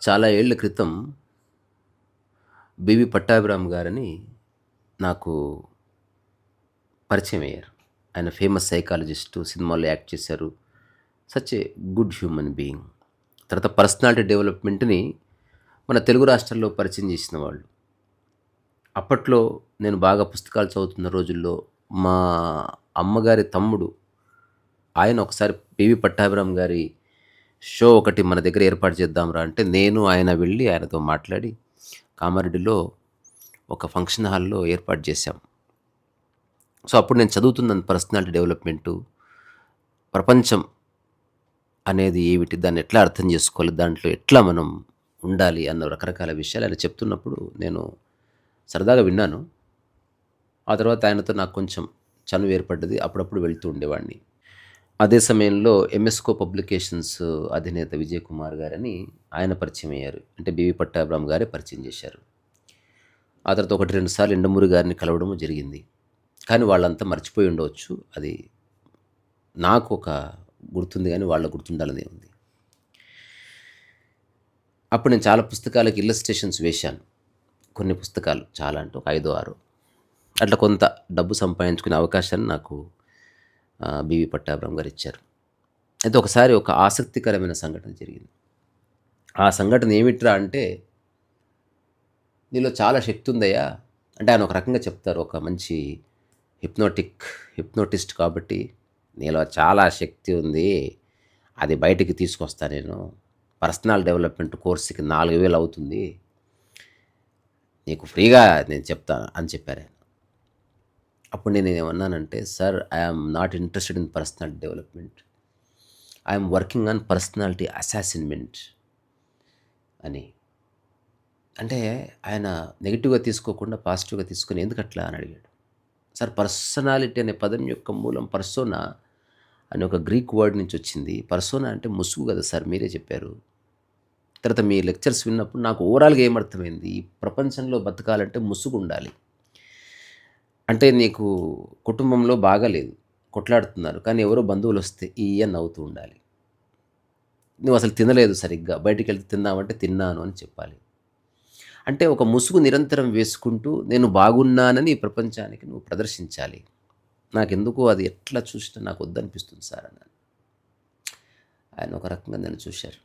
చాలా ఏళ్ల క్రితం బివి పట్టాభిరామ్ గారని నాకు పరిచయం అయ్యారు. ఆయన ఫేమస్ సైకాలజిస్టు, సినిమాల్లో యాక్ట్ చేశారు. Such a good human being. తర్వాత పర్సనాలిటీ డెవలప్‌మెంట్‌ని మన తెలుగు రాష్ట్రాల్లో పరిచయం చేసిన వాళ్ళు. అప్పట్లో నేను బాగా పుస్తకాలు చదువుతున్న రోజుల్లో మా అమ్మగారి తమ్ముడు ఆయన ఒకసారి బివి పట్టాభిరామ్ గారి షో ఒకటి మన దగ్గర ఏర్పాటు చేద్దాంరా అంటే, నేను ఆయన వెళ్ళి ఆయనతో మాట్లాడి కామారెడ్డిలో ఒక ఫంక్షన్ హాల్‌లో ఏర్పాటు చేశాం. సో, అప్పుడు నేను చదువుతున్నాను పర్సనాలిటీ డెవలప్‌మెంటు, ప్రపంచం అనేది ఏమిటి? దాన్ని ఎట్లా అర్థం చేసుకోవాలి? దాంట్లో ఎట్లా మనం ఉండాలి? అన్న రకరకాల విషయాలు ఆయన చెప్తున్నప్పుడు నేను సరదాగా విన్నాను. ఆ తర్వాత ఆయనతో నాకు కొంచెం చనువు ఏర్పడ్డది. అప్పుడప్పుడు వెళ్తూ ఉండేవాడిని. అదే సమయంలో ఎంఎస్‌కో పబ్లికేషన్స్ అధినేత విజయ్ కుమార్ గారని ఆయన పరిచయం అయ్యారు. అంటే బివి పట్టాభిరామ్ గారే పరిచయం చేశారు. ఆ తర్వాత 1, 2 సార్లు యండమూరి గారిని కలవడము జరిగింది. కానీ వాళ్ళంతా మర్చిపోయి ఉండవచ్చు. అది నాకు ఒక గుర్తుంది గానీ వాళ్ళకి గుర్తుండాలని ఉంది. అప్పుడు నేను చాలా పుస్తకాలకి ఇల్లస్ట్రేషన్స్ వేశాను. కొన్ని పుస్తకాలు చాలా అంటే ఒక 5, 6 అట్లా కొంత డబ్బు సంపాదించుకునే అవకాశాన్ని నాకు బివి పట్టాభిరామ్ గారు ఇచ్చారు. అయితే ఒకసారి ఒక ఆసక్తికరమైన సంఘటన జరిగింది. ఆ సంఘటన ఏమిట్రా అంటే, నీలో చాలా శక్తి ఉందయ్యా. అంటే ఆయన ఒక రకంగా చెప్తారు. ఒక మంచి హిప్నోటిస్ట్ కాబట్టి, నీలో చాలా శక్తి ఉంది. అది బయటికి తీసుకొస్తా నేను. పర్సనల్ డెవలప్‌మెంట్ కోర్స్‌కి 4000 అవుతుంది. నీకు ఫ్రీగా నేను చెప్తా అని చెప్పారాయన. అప్పుడు నేనేమన్నానంటే, sir I am not interested in personal development. I am working on personality assessment అని. అంటే ఆయన నెగెటివ్‌గా తీసుకోకుండా పాజిటివ్‌గా తీసుకొని ఎందుకట్లా అని అడిగాడు. సార్ పర్సనాలిటీ అనే పదం యొక్క మూలం పర్సోనా అనే ఒక గ్రీక్ వర్డ్ నుంచి వచ్చింది. పర్సోనా అంటే ముసుగు కదా సార్, మీరే చెప్పారు. తర్వాత మీ లెక్చర్స్ విన్నప్పుడు నాకు ఓవరాల్‌గా ఏమర్థమైంది, ఈ ప్రపంచంలో బతకాలంటే ముసుగు ఉండాలి. అంటే నీకు కుటుంబంలో బాగాలేదు, కొట్లాడుతున్నారు. కానీ ఎవరో బంధువులొస్తే అని నవ్వుతూ ఉండాలి. నువ్వు అసలు తినలేదు సరిగ్గా, బయటికెళ్తే తిన్నావంటే తిన్నాను అని చెప్పాలి. అంటే ఒక ముసుగు నిరంతరం వేసుకుంటూ నేను బాగున్నానని ఈ ప్రపంచానికి నువ్వు ప్రదర్శించాలి. నాకెందుకో అది ఎట్లా చూసినా నాకు వద్దనిపిస్తుంది సార్ అన్నాను. ఆయన ఒక రకంగా నన్ను చూశారు.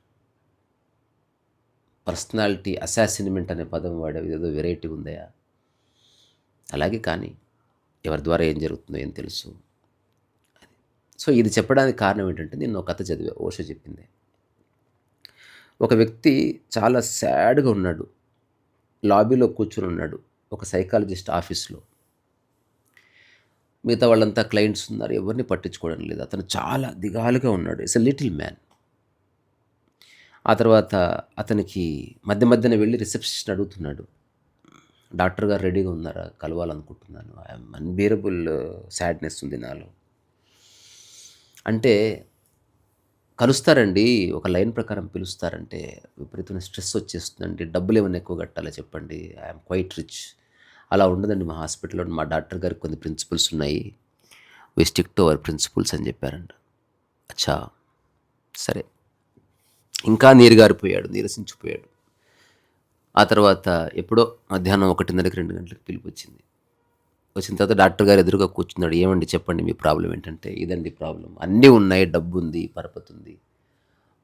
పర్సనాలిటీ అసాసిన్‌మెంట్ అనే పదం వాడావు, ఇదేదో వెరైటీగా ఉందయ్యా. అలాగే కానీ ఎవరి ద్వారా ఏం జరుగుతుందో ఏం తెలుసు. సో, ఇది చెప్పడానికి కారణం ఏంటంటే, నేను ఒక కథ చదివా, ఓషో చెప్పింది. ఒక వ్యక్తి చాలా సాడ్‌గా ఉన్నాడు. లాబీలో కూర్చొని ఉన్నాడు ఒక సైకాలజిస్ట్ ఆఫీస్‌లో. మిగతా వాళ్ళంతా క్లయింట్స్ ఉన్నారు. ఎవరిని పట్టించుకోవడం లేదు. అతను చాలా దిగాలుగా ఉన్నాడు. It's a little man. ఆ తర్వాత అతనికి మధ్య మధ్యన వెళ్ళి రిసెప్షనిస్ట్‌ని అడుగుతున్నాడు. డాక్టర్ గారు రెడీగా ఉన్నారా? కలవాలనుకుంటున్నాను. ఐ యామ్ అన్‌బేరబుల్ సాడ్‌నెస్ ఉంది నాలో. అంటే కలుస్తారండి, ఒక లైన్ ప్రకారం పిలుస్తారంటే విపరీతమైన స్ట్రెస్ వచ్చేస్తుందండి. డబ్బులేమన్నా ఎక్కువ కట్టాలా చెప్పండి? I am quite rich. అలా ఉండదండి మా హాస్పిటల్‌లో. మా డాక్టర్ గారికి కొన్ని ప్రిన్సిపల్స్ ఉన్నాయి. We stick to our principles అని చెప్పారంట. అచ్చా! సరే. ఇంకా నీరుగారిపోయాడు, నీరసించిపోయాడు. ఆ తర్వాత ఎప్పుడో మధ్యాహ్నం 1:30కి 2 గంటలకు పిలుపొచ్చింది. వచ్చిన తర్వాత డాక్టర్ గారు ఎదురుగా కూర్చున్నాడు. ఏమండి చెప్పండి మీ ప్రాబ్లం ఏంటంటే, ఇదండి ప్రాబ్లం. అన్నీ ఉన్నాయి, డబ్బుంది, పరపతి ఉంది.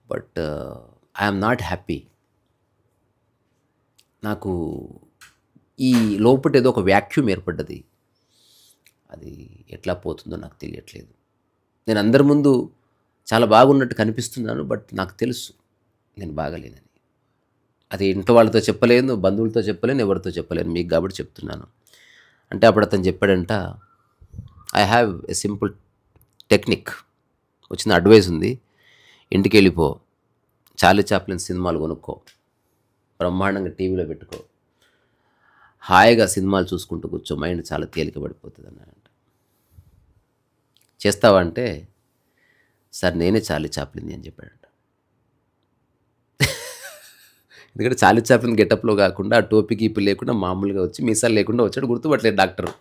But I am not happy. నాకు ఈ లోపట ఏదో ఒక వ్యాక్యూమ్ ఏర్పడ్డది. అది ఎట్లా పోతుందో నాకు తెలియట్లేదు. నేను అందరి ముందు చాలా బాగున్నట్టు కనిపిస్తున్నాను. బట్ నాకు తెలుసు నేను బాగాలేనని. అది ఇంట్లో వాళ్ళతో చెప్పలేను, బంధువులతో చెప్పలేను, ఎవరితో చెప్పలేను. మీకు కాబట్టి చెప్తున్నాను. అంటే అప్పుడు అతను చెప్పాడంట, I have a simple technique. వచ్చిన అడ్వైస్ ఉంది. ఇంటికెళ్ళిపో, చార్లీ చాప్లిన్ సినిమాలు కొనుక్కో, బ్రహ్మాండంగా టీవీలో పెట్టుకో, హాయిగా సినిమాలు చూసుకుంటూ కూర్చో, మైండ్ చాలా తేలిక పడిపోతుంది అన్నాడంట. చేస్తావా అంటే, సార్ నేనే చార్లీ చాప్లిన్ అని చెప్పాడంట. ఎందుకంటే చార్లీ చాప్లిన్ గెటప్లో కాకుండా ఆ టోపీ గీపీ లేకుండా మామూలుగా వచ్చి మీసాలు లేకుండా వచ్చాడు. గుర్తుపట్టలేదు డాక్టరు.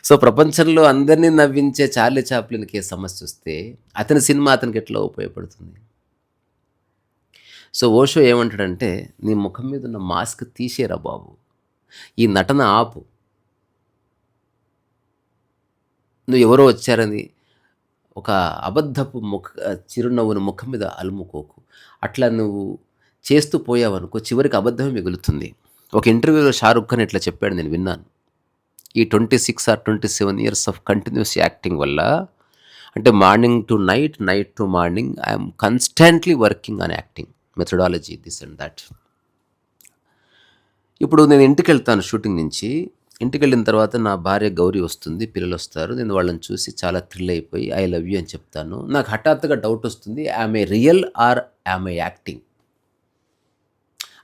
సో, ప్రపంచంలో అందరినీ నవ్వించే చార్లీ చాప్లిన్‌కి ఏ సమస్య వస్తే అతని సినిమా అతనికి ఎట్లా ఉపయోగపడుతుంది? సో ఓషో ఏమంటాడంటే, నీ ముఖం మీద ఉన్న మాస్క్ తీసేరా బాబు, ఈ నటన ఆపు. నువ్వు ఎవరో వచ్చారని ఒక అబద్ధపు చిరునవ్వును ముఖం మీద అలుముకోకు. అట్లా నువ్వు చేస్తూ పోయావనుకో, చివరికి అబద్ధమే మిగులుతుంది. ఒక ఇంటర్వ్యూలో షారుఖ్ ఖాన్ ఇట్లా చెప్పాడు, నేను విన్నాను. ఈ 26 or 27 years of continuous acting వల్ల, అంటే morning to night, night to morning, I'm constantly working on acting methodology, this and that. ఇప్పుడు నేను ఇంటికి వెళ్తాను షూటింగ్ నుంచి. ఇంటికి వెళ్ళిన తర్వాత నా భార్య గౌరీ వస్తుంది, పిల్లలు వస్తారు. నేను వాళ్ళని చూసి చాలా థ్రిల్ అయిపోయి ఐ లవ్ యూ అని చెప్తాను. నాకు హఠాత్తుగా డౌట్ వస్తుంది, ఆమె రియల్ ఆర్ ఆమె యాక్టింగ్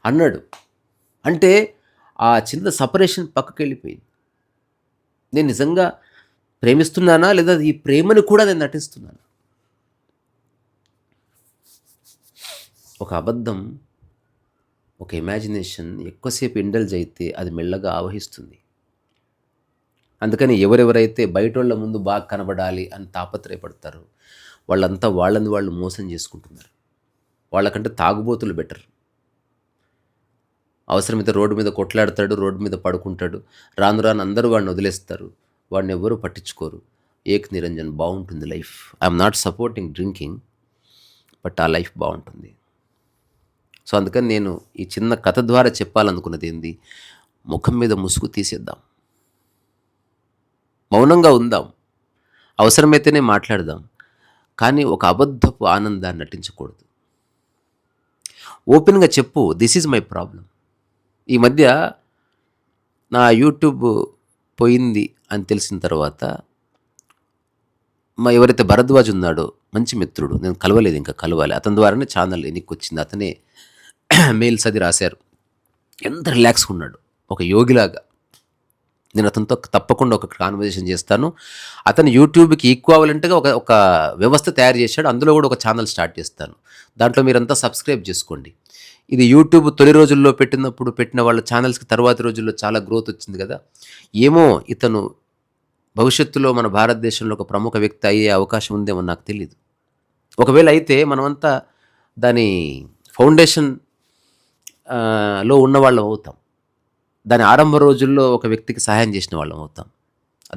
అన్నాడు. అంటే ఆ చిన్న సపరేషన్ పక్కకి వెళ్ళిపోయింది. నేను నిజంగా ప్రేమిస్తున్నానా, లేదా ఈ ప్రేమను కూడా నేను నటిస్తున్నాను? ఒక అబద్ధం, ఒక ఇమాజినేషన్ ఎక్కువసేపు ఇండల్జ్ అయితే అది మెల్లగా ఆవహిస్తుంది. అందుకని ఎవరెవరైతే బయటోళ్ళ ముందు బాగా కనబడాలి అని తాపత్రయపడతారో వాళ్ళంతా వాళ్ళని వాళ్ళు మోసం చేసుకుంటున్నారు. వాళ్ళకంటే తాగుబోతులు బెటర్. అవసరమైతే రోడ్డు మీద కొట్లాడతాడు, రోడ్డు మీద పడుకుంటాడు. రాను రాను అందరూ వాడిని వదిలేస్తారు, వాడిని ఎవరూ పట్టించుకోరు. ఏక్ నిరంజన్ బాగుంటుంది life. I'm not supporting drinking, but ఆ లైఫ్ బాగుంటుంది. సో అందుకని నేను ఈ చిన్న కథ ద్వారా చెప్పాలనుకున్నది ఏంది, ముఖం మీద ముసుగు తీసేద్దాం, మౌనంగా ఉందాం, అవసరమైతేనే మాట్లాడదాం, కానీ ఒక అబద్ధపు ఆనందాన్ని నటించకూడదు. ఓపెన్గా చెప్పు, దిస్ ఈజ్ మై ప్రాబ్లం. ఈ మధ్య నా యూట్యూబ్ పోయింది అని తెలిసిన తర్వాత ఎవరైతే భరద్వాజ్ ఉన్నాడో మంచి మిత్రుడు, నేను కలవలేదు, ఇంకా కలవాలి, అతని ద్వారానే ఛానల్ ఎన్నికి వచ్చింది. అతనే మెయిల్స్ అది రాశారు. ఎంత రిలాక్స్గా ఉన్నాడు, ఒక యోగిలాగా. నేను అతనితో తప్పకుండా ఒక కాన్వర్జేషన్ చేస్తాను. అతను యూట్యూబ్కి ఈక్వాలెంట్గా ఒక వ్యవస్థ తయారు చేశాడు. అందులో కూడా ఒక ఛానల్ స్టార్ట్ చేస్తాను. దాంట్లో మీరంతా సబ్స్క్రైబ్ చేసుకోండి. ఇది యూట్యూబ్ తొలి రోజుల్లో పెట్టిన వాళ్ళ ఛానల్స్కి తర్వాతి రోజుల్లో చాలా గ్రోత్ వచ్చింది కదా. ఏమో ఇతను భవిష్యత్తులో మన భారతదేశంలో ఒక ప్రముఖ వ్యక్తి అయ్యే అవకాశం ఉందేమో నాకు తెలియదు. ఒకవేళ అయితే మనమంతా దాని ఫౌండేషన్ లో ఉన్న వాళ్ళం అవుతాం. దాని ఆరంభ రోజుల్లో ఒక వ్యక్తికి సహాయం చేసిన వాళ్ళం అవుతాం.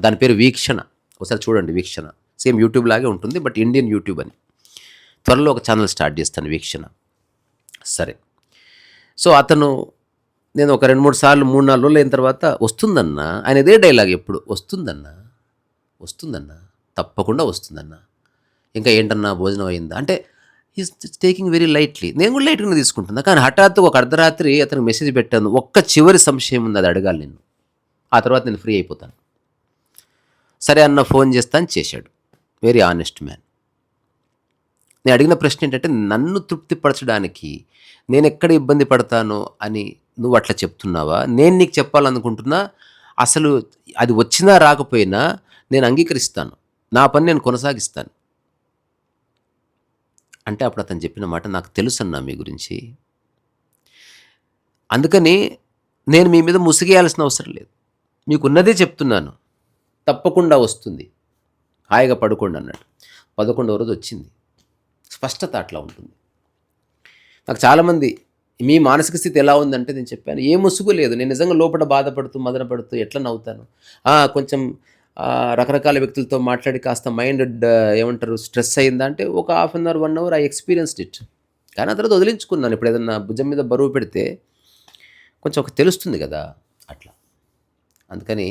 దాని పేరు వీక్షణ. ఒకసారి చూడండి, వీక్షణ సేమ్ యూట్యూబ్ లాగే ఉంటుంది, బట్ ఇండియన్ యూట్యూబ్ అని. త్వరలో ఒక ఛానల్ స్టార్ట్ చేస్తాను, వీక్షణ. సరే. సో అతను, నేను ఒక 2-3 సార్లు 3-4 రోజులు అయిన తర్వాత, వస్తుందన్నా, ఆయన ఇదే డైలాగ్ ఎప్పుడు, వస్తుందన్నా తప్పకుండా వస్తుందన్నా, ఇంకా ఏంటన్నా భోజనం అయిందా అంటే, ఈజ్ టేకింగ్ వెరీ లైట్లీ. నేను కూడా లైట్గానే తీసుకుంటున్నా. కానీ హఠాత్తుగా ఒక అర్ధరాత్రి అతనికి మెసేజ్ పెట్టాను, ఒక్క చివరి సంశయం ఉంది, అది అడగాలి నిన్ను, ఆ తర్వాత నేను ఫ్రీ అయిపోతాను. సరే అన్న, ఫోన్ చేస్తాను, చేశాడు. Very honest man. నేను అడిగిన ప్రశ్న ఏంటంటే, నన్ను తృప్తిపరచడానికి నేను ఎక్కడ ఇబ్బంది పడతానో అని నువ్వు అట్లా చెప్తున్నావా? నేను నీకు చెప్పాలనుకుంటున్నా, అసలు అది వచ్చినా రాకపోయినా నేను అంగీకరిస్తాను, నా పని నేను కొనసాగిస్తాను అంటే, అప్పుడు అతను చెప్పిన మాట, నాకు తెలుసన్నా మీ గురించి, అందుకని నేను మీ మీద ముసిగేయాల్సిన అవసరం లేదు, మీకున్నదే చెప్తున్నాను, తప్పకుండా వస్తుంది, హాయిగా పడుకోండి అన్నాడు. 11వ రోజు వచ్చింది. స్పష్టత అట్లా ఉంటుంది. నాకు చాలామంది, మీ మానసిక స్థితి ఎలా ఉందంటే, నేను చెప్పాను, ఏ ముసుగు లేదు, నేను నిజంగా లోపల బాధపడుతూ మదన పడుతూ ఎట్లా నవ్వుతాను. కొంచెం రకరకాల వ్యక్తులతో మాట్లాడి కాస్త మైండ్ ఏమంటారు స్ట్రెస్ అయిందా అంటే, ఒక ½ an hour 1 hour I experienced it. కానీ ఆ తర్వాత వదిలించుకున్నాను. ఇప్పుడు ఏదన్నా భుజం మీద బరువు పెడితే కొంచెం ఒక తెలుస్తుంది కదా అట్లా. అందుకని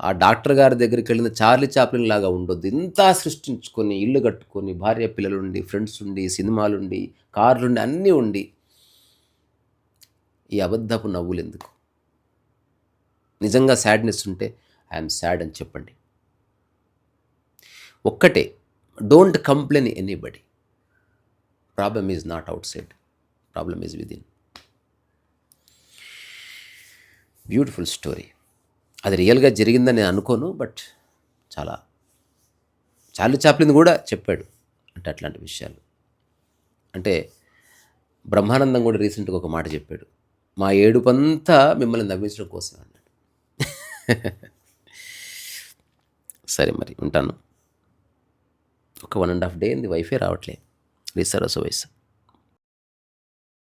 ఆ డాక్టర్ గారి దగ్గరికి వెళ్ళిన చార్లీ చాప్లిన్ లాగా ఉండొద్దు. ఇంత సృష్టించుకొని, ఇల్లు కట్టుకొని, భార్య పిల్లలుండి, ఫ్రెండ్స్ ఉండి, సినిమాలుండి, కార్లుండి, అన్నీ ఉండి, ఈ అబద్ధపు నవ్వులు ఎందుకు? నిజంగా సాడ్నెస్ ఉంటే ఐఎమ్ సాడ్ అని చెప్పండి. ఒక్కటే, don't complain anybody. Problem is not out side, problem is within. Beautiful story. అది రియల్గా జరిగిందని నేను అనుకోను, బట్ చార్లీ చాప్లిన్ కూడా చెప్పాడు అంటే అట్లాంటి విషయాలు. అంటే బ్రహ్మానందం కూడా రీసెంట్గా ఒక మాట చెప్పాడు, మా ఏడుపంతా మిమ్మల్ని నవ్వించడం కోసం అన్నాడు. సరే మరి ఉంటాను. ఒక 1.5 డే అయింది, వైఫై రావట్లే, రీసర్వస్ వయసు.